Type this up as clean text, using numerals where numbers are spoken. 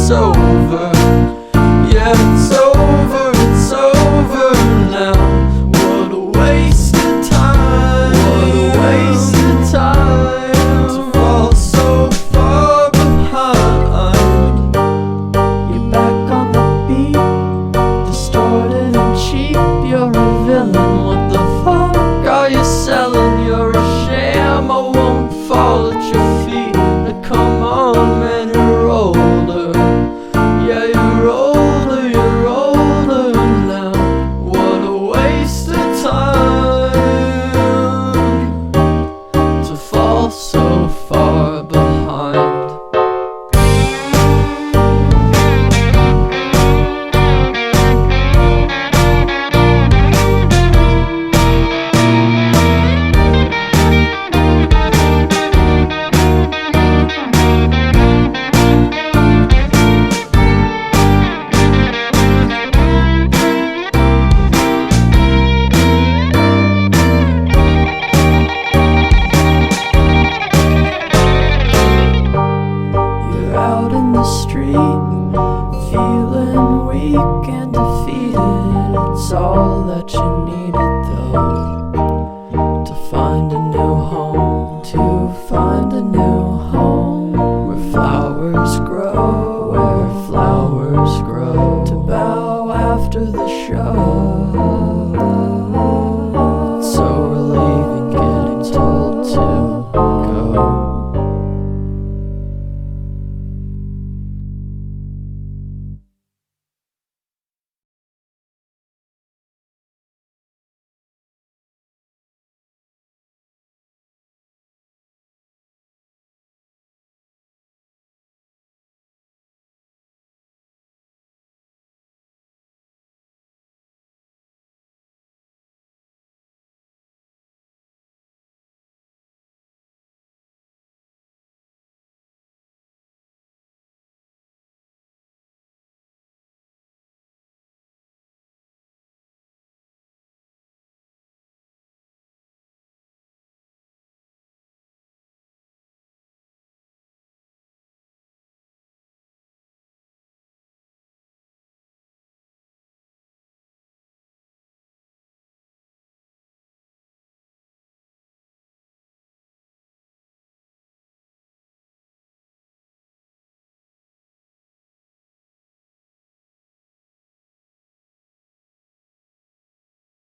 it's over. Yeah, it's over, it's over now. What a waste of time. What a waste of time to fall so far behind. You're back on the beat, distorted and cheap. You're a villain. What the fuck are you selling? You're a sham. I won't fall at your feet. Now come on, man, you're older. Yeah, you're older, you're older now. What a waste of time to fall so far behind. Out in the street, feeling weak and defeated. It's all that you needed though, to find a new home, to find a new home where flowers grow, where flowers grow.